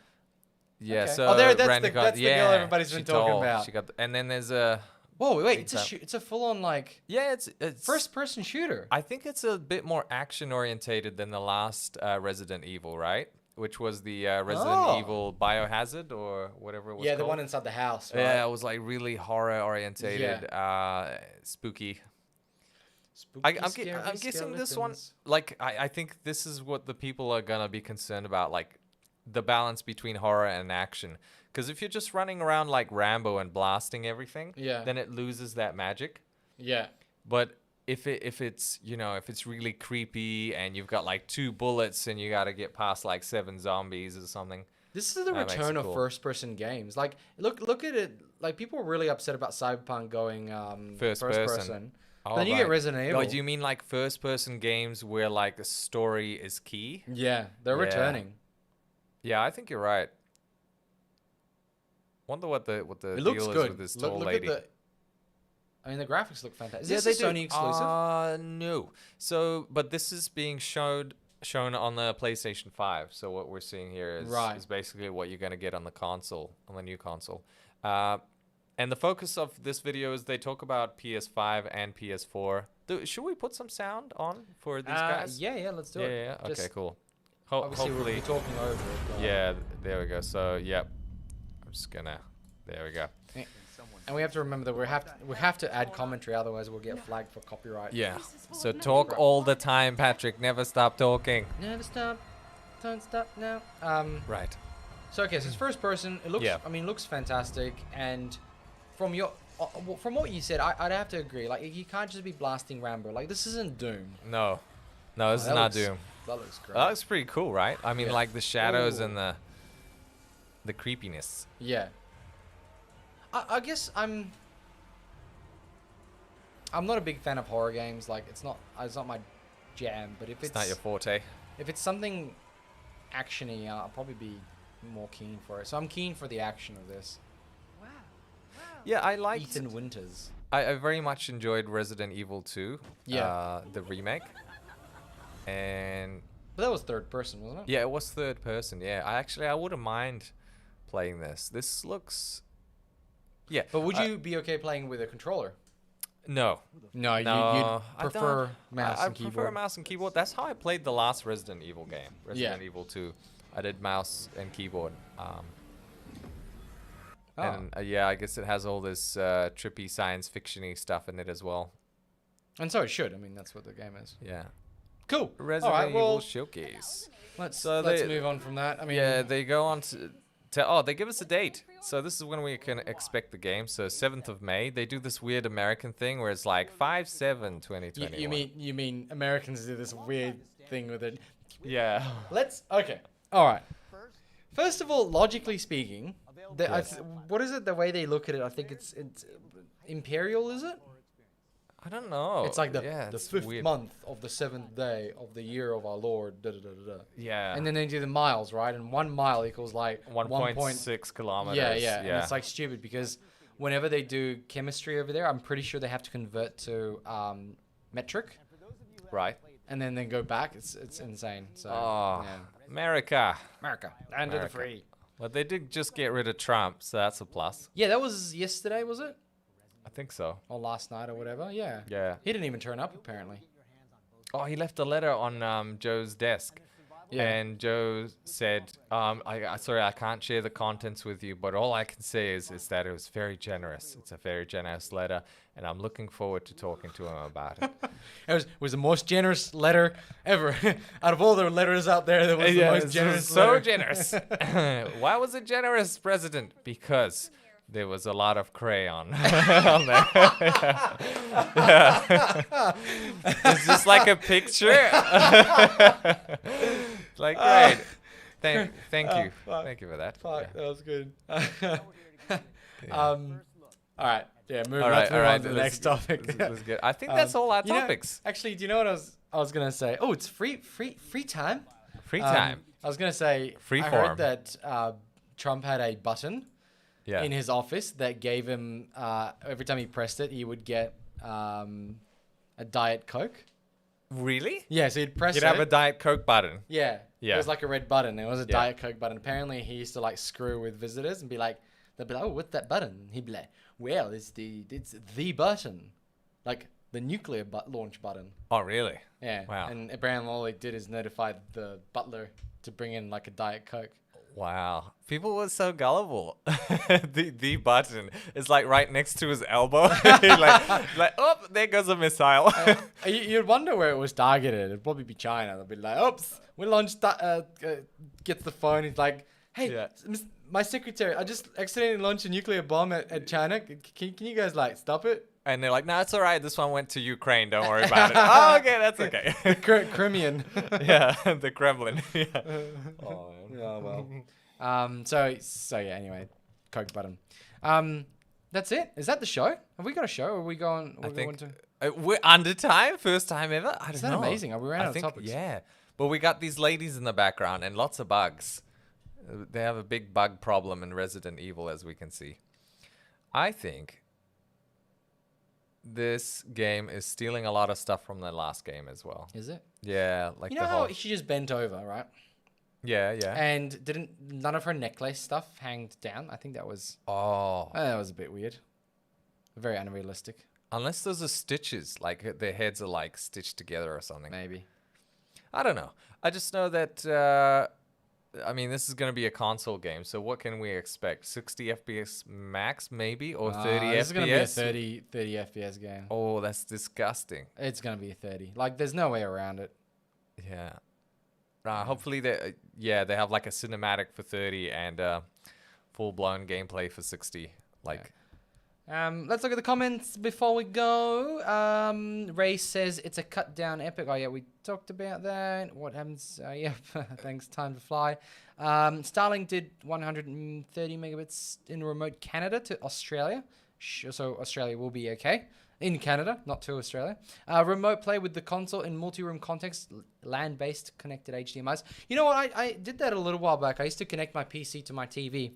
Yeah, okay. so Oh, there- that's the- Brandon got- that's the girl yeah, everybody's been she talking tall. about. She got, and then there's a Whoa, wait, Exactly. it's a full-on like yeah, it's first-person shooter. I think it's a bit more action orientated than the last Resident Evil, right? Which was the Resident Oh. Evil Biohazard or whatever it was yeah, called. the one inside the house. Right? Yeah, it was like really horror orientated, spooky. Spooky, I'm scary guessing this one, skeletons. like, I think this is what the people are gonna be concerned about, like, the balance between horror and action. Because if you're just running around like Rambo and blasting everything, Yeah. then it loses that magic. Yeah. But if it's really creepy and you've got like 2 bullets and you got to get past like 7 zombies or something. This is the That makes return it of cool. first-person games. Like, look at it. Like, people were really upset about Cyberpunk going First person. But then you get Resident Evil. Oh, do you mean like first-person games where like the story is key? Yeah, they're Yeah. returning. Yeah, I think you're right. Wonder what the It deal looks is good. with this Look tall at lady. I mean, the graphics look fantastic. Is Yeah, this they a do. Sony exclusive? No. So, but this is being shown on the PlayStation 5. So what we're seeing here Right. is basically what you're going to get on the console, on the new console. And the focus of this video is they talk about PS5 and PS4. Should we put some sound on for these guys? Yeah, let's do Yeah, it. yeah. Okay, Just- cool. Obviously, we'll Hopefully, be talking over it. but- yeah. There we go. So, yep. I'm just gonna. There we go. And we have to remember that we have to add commentary, otherwise we'll get flagged for copyright. Yeah. So talk all the time, Patrick. Never stop talking. Never stop. Don't stop now. Right. So okay, so it's first person. It looks. Yeah. I mean, looks fantastic. And from what you said, I'd have to agree. Like, you can't just be blasting Rambo. Like, this isn't Doom. No, this is that not looks- Doom. That looks great. That looks pretty cool, right? I mean, Yeah. like the shadows Ooh. and the creepiness. Yeah. I guess I'm not a big fan of horror games. Like, it's not my jam. But if It's not your forte. if it's something actiony, I'll probably be more keen for it. So I'm keen for the action of this. Yeah, I liked. Ethan Winters. I very much enjoyed Resident Evil 2. Yeah. The remake. And But that was third person, wasn't it? yeah, it was third person. Yeah, I wouldn't mind playing this. This looks. Yeah. But would you be okay playing with a controller? No. No, No, you'd I prefer don't- mouse I and keyboard. prefer a mouse and keyboard. That's how I played the last Resident Evil game, Resident Yeah. Evil 2. I did mouse and keyboard. Oh. And yeah, I guess it has all this trippy science fiction-y stuff in it as well. And so it should. I mean, that's what the game is. Yeah. Cool. Resident All right, Evil well, Showcase. let's So let's they- move on from that. I mean, Yeah, they go on to they give us a date. So this is when we can expect the game. So 7th of May. They do this weird American thing where it's like 5/7/2021. you mean Americans do this weird thing with it? Yeah. Okay. All right. First of all, logically speaking, Yes. what is it? The way they look at it, I think it's imperial. Is it? I don't know. It's like the it's fifth weird. month of the 7th day of the year of our Lord. Da, da, da, da, da. Yeah. And then they do the miles, right? And 1 mile equals like 1.6 kilometers. Yeah. And it's like stupid because whenever they do chemistry over there, I'm pretty sure they have to convert to metric right. and then go back. It's insane. So Oh, yeah. America. America, land of the America. free. Well, they did just get rid of Trump, so that's a plus. Yeah, that was yesterday, was it? I think so. Or last night or whatever. Yeah. Yeah. He didn't even turn up apparently. Oh, he left a letter on Joe's desk. Yeah. And Joe said, sorry, I can't share the contents with you, but all I can say is that it was very generous. It's a very generous letter, and I'm looking forward to talking to him about it. It was the most generous letter ever. Out of all the letters out there, that was the most it's generous so letter. generous. Why was it generous, President? Because there was a lot of crayon on there. Yeah. It's just like a picture. Like, great. Thank you. fuck. Thank you for that. Fuck, Yeah. that was good. All right. Yeah, let's move All on right. to the next topic. Let's get. I think that's all our You know, topics. actually, do you know what I was gonna say? Oh, it's free time. Free time. I was gonna say Free I form. heard that Trump had a button Yeah. in his office that gave him every time he pressed it, he would get a Diet Coke. Really? Yeah, so he'd press You'd it. have a Diet Coke button. Yeah. Yeah. It was like a red button. It was a Yeah. Diet Coke button. Apparently, he used to like screw with visitors and be like, they'd be like, "Oh, what's that button?" He'd be like, "Well, it's the button, like the nuclear launch button." Oh, really? Yeah. Wow. And apparently, all he did is notify the butler to bring in like a Diet Coke. Wow. People were so gullible. the button is like right next to his elbow. like, oh, there goes a missile. You'd wonder where it was targeted. It'd probably be China. They'd be like, "Oops, we launched." Gets the phone. He's like, "Hey, Yeah. my secretary, I just accidentally launched a nuclear bomb at China. Can you guys like stop it?" And they're like, no, it's all right. This one went to Ukraine. Don't worry about it. Oh, okay, that's okay. Crimean. Yeah, the Kremlin. Yeah. Oh, man. Oh well. So yeah. Anyway, Coke button. That's it. Is that the show? Have we got a show? Or are we going? I going think to? we're under time. First time ever. I don't Isn't that know. amazing? We ran out of think, topics. Yeah, but we got these ladies in the background and lots of bugs. They have a big bug problem in Resident Evil, as we can see. I think this game is stealing a lot of stuff from the last game as well. Is it? Yeah, like You know the how whole. she just bent over, right? Yeah, yeah. And didn't none of her necklace stuff hang down? I think that was Oh, that was a bit weird. Very unrealistic, unless those are stitches, like their heads are like stitched together or something. maybe. I don't know. I just know that. I mean, this is going to be a console game, so what can we expect? 60 FPS max, maybe, or 30 FPS? This is gonna be a 30 FPS game. Oh, that's disgusting. It's gonna be a 30. Like, there's no way around it. Yeah. Hopefully, they have like a cinematic for 30 and full-blown gameplay for 60. Like, Let's look at the comments before we go. Ray says it's a cut down epic. Oh yeah, we talked about that. What happens? Yeah, thanks. Time to fly. Starlink did 130 megabits in remote Canada to Australia, so Australia will be okay. In Canada, not to Australia. Remote play with the console in multi-room context, LAN-based connected HDMIs. You know what? I did that a little while back. I used to connect my PC to my TV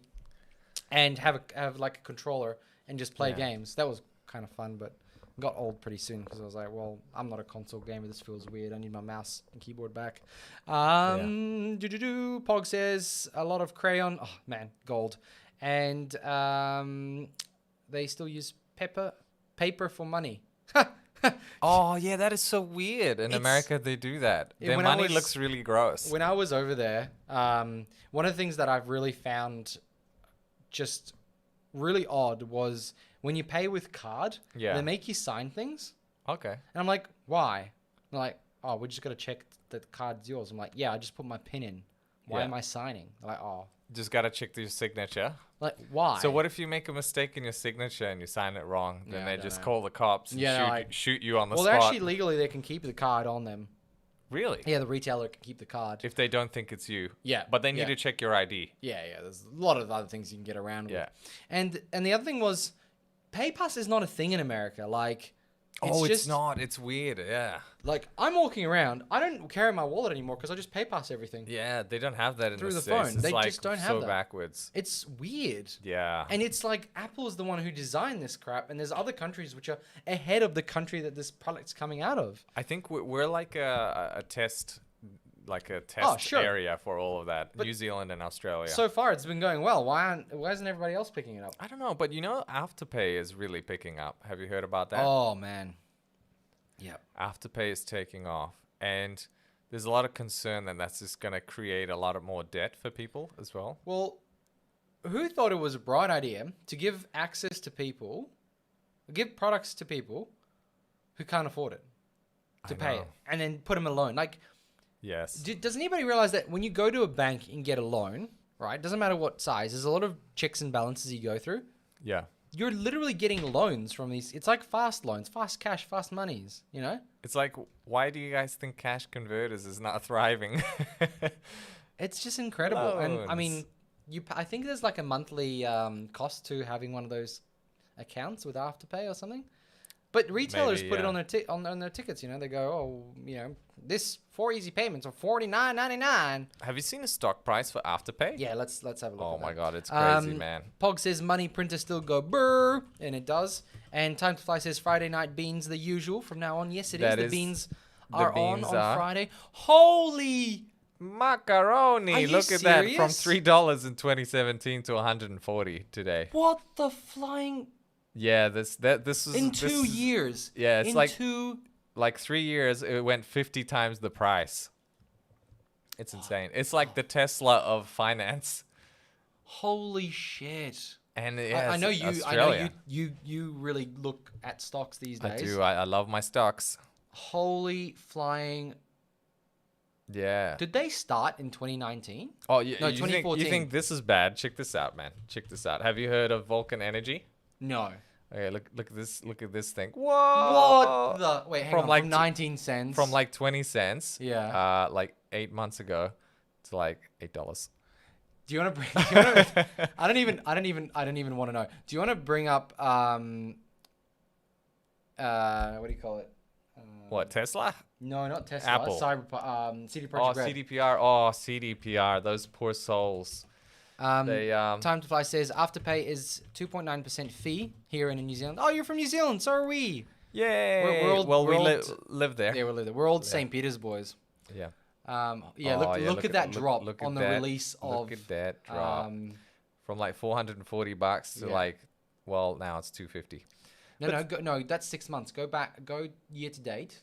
and have like a controller and just play games. That was kind of fun, but got old pretty soon because I was like, well, I'm not a console gamer. This feels weird. I need my mouse and keyboard back. Pog says a lot of crayon. Oh, man, gold. And they still use paper for money. Oh, yeah, that is so weird. In America, they do that. Their money looks really gross. When I was over there, one of the things that I've really found just really odd was when you pay with card, they make you sign things. Okay. And I'm like, why? They're like, oh, we just got to check that the card's yours. I'm like, yeah, I just put my pin in. Why am I signing? They're like, oh. Just got to check your signature. Like, why? So what if you make a mistake in your signature and you sign it wrong? Then they just call the cops and shoot you on the spot. Well, actually, legally, they can keep the card on them. Really? Yeah, the retailer can keep the card. If they don't think it's you. Yeah. But they need to check your ID. Yeah. There's a lot of other things you can get around with. Yeah. And the other thing was, PayPass is not a thing in America. Like, it's not. It's weird. Yeah. Like, I'm walking around. I don't carry my wallet anymore because I just PayPass everything. Yeah, they don't have that in through the States. phone. It's They like just don't have so that. backwards. It's weird. Yeah. And it's like Apple is the one who designed this crap, and there's other countries which are ahead of the country that this product's coming out of. I think we're like a test. Like a test area for all of that. But New Zealand and Australia. So far, it's been going well. Why isn't everybody else picking it up? I don't know, but Afterpay is really picking up. Have you heard about that? Oh, man. Yeah. Afterpay is taking off. And there's a lot of concern that that's just going to create a lot of more debt for people as well. Well, who thought it was a bright idea to give access to people, give products to people who can't afford it, to pay it, and then put them alone? Like, yes. Does anybody realize that when you go to a bank and get a loan, right? Doesn't matter what size. There's a lot of checks and balances you go through. Yeah. You're literally getting loans from these. It's like fast loans, fast cash, fast monies, you know? It's like, why do you guys think Cash Converters is not thriving? It's just incredible. Loans. And I mean, I think there's like a monthly cost to having one of those accounts with Afterpay or something. But retailers put it on their on their tickets, you know. They go, this 4 easy payments are $49.99. Have you seen the stock price for Afterpay? Yeah, let's have a look. Oh at my that. god, it's crazy, man. Pog says money printer still go brr, and it does. And Time to Fly says Friday night beans the usual from now on. Yes, it is. The beans are on Friday. Holy macaroni! Are you Look at that, from serious? $3 in 2017 to $140 today. What the flying? Yeah, this is in 2 years. Yeah, it's in like 3 years. It went 50 times the price. It's insane. It's like the Tesla of finance. Holy shit! And I know you. Australia. I know you really look at stocks these days. I do. I love my stocks. Holy flying! Yeah. Did they start in 2019? Oh, yeah. No, 2014. You think this is bad? Check this out, man. Check this out. Have you heard of Vulcan Energy? No. Okay, look at this. Look at this thing. Whoa! What the? Wait, hang on. From 19 cents. From like 20 cents. Yeah. Like 8 months ago, to like $8. Do you want to bring? I don't even want to know. Do you want to bring up what do you call it? What, Tesla? No, not Tesla. Apple. CD Projekt Red. CDPR. Oh, CDPR. Those poor souls. Time to Fly says Afterpay is 2.9% fee here in New Zealand. Oh, you're from New Zealand, so are we. Yay! We live there. Yeah, we live there. We're old St. Peter's boys. Yeah. Look at that drop on the release of. Look at that drop. From like $440 to like, well, now it's $250. No, that's 6 months. Go year to date.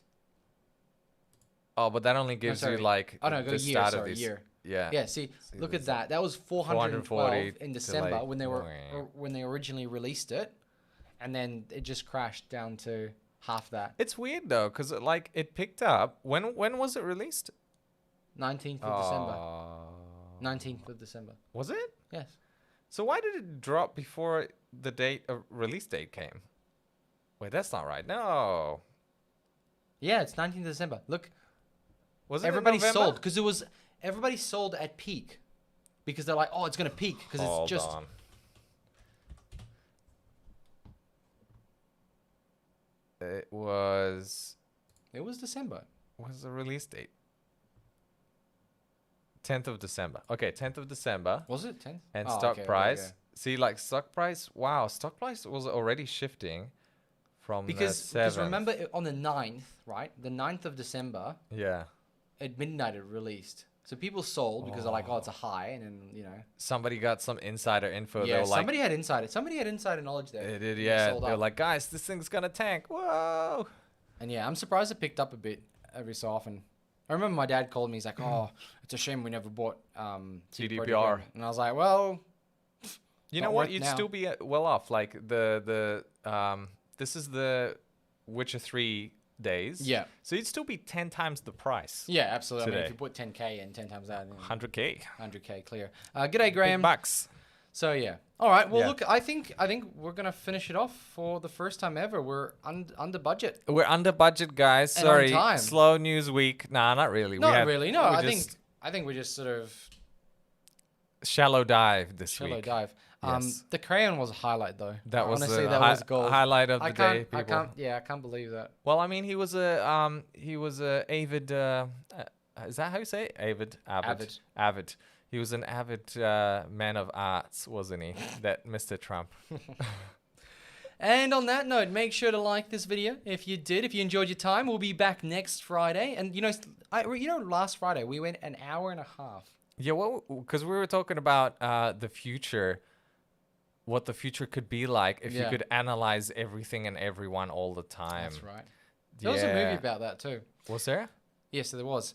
Oh, but that only gives you like go year. Year. Yeah. Yeah. See, look at that. That was 412 in December like, when they originally released it, and then it just crashed down to half that. It's weird though, because like it picked up. When was it released? 19th of December. 19th of December. Was it? Yes. So why did it drop before the release date came? Wait, that's not right. No. Yeah, it's 19th of December. Look. Was it everybody in November? sold because everybody sold at peak because they're like, oh, it's gonna peak because it's just. It was. It was December. What's the release date? 10th of December. Okay, 10th of December. Was it 10th? And Oh, stock okay, price. okay. See, like stock price. Wow, stock price was already shifting from Because the 7th. remember on the 9th, right? The 9th of December, Yeah. at midnight it released. So people sold because they're like, oh, it's a high, and then you know. Somebody got some insider info. They Yeah, were like, somebody had insider knowledge there. they did, and yeah. sold They were up. like, guys, this thing's gonna tank. Whoa. And yeah, I'm surprised it picked up a bit every so often. I remember my dad called me. He's like, "Oh, it's a shame we never bought GDPR." And I was like, "Well, You not know what? worth You'd now. still be well off. Like this is the Witcher 3 days. Yeah. So you'd still be 10 times the price. yeah, absolutely. I mean, if Today. you put 10K and 10 times that, then 100K. 100K clear. G'day, Big Graham. bucks. So yeah. All right. Well, Yeah. look, I think we're gonna finish it off for the first time ever. We're under budget. We're under budget, guys. And on Sorry. time. Slow news week. Nah, not really. Not really. No, we I just think we just sort of shallow dive this shallow week. dive. Yes. The crayon was a highlight though. That was honestly the that was gold. highlight of the I day. can't. People. I can't believe that. Well, I mean, he was a avid. Is that how you say it? Avid. He was an avid man of arts, wasn't he? That Mr. Trump. And on that note, make sure to like this video if you did. If you enjoyed your time, we'll be back next Friday. And last Friday we went an hour and a half. Yeah, well, because we were talking about the future, what the future could be like if you Yeah. could analyze everything and everyone all the time. That's right. There was a movie Yeah. about that too. Was there? Yes, there was.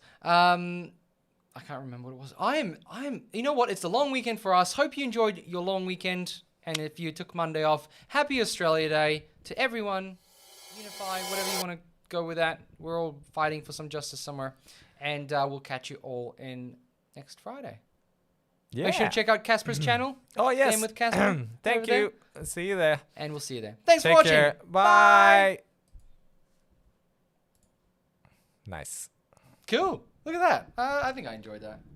I can't remember what it was. You know what? It's a long weekend for us. Hope you enjoyed your long weekend. And if you took Monday off, happy Australia Day to everyone. Unify, whatever you want to go with that. We're all fighting for some justice somewhere. And we'll catch you all in next Friday. Yeah. Make sure to check out Casper's channel. Oh, yes. Same with Casper. Thank over there. you. See you there. And we'll see you there. Thanks Take for watching. care. Bye. Nice. Cool. Look at that. I think I enjoyed that.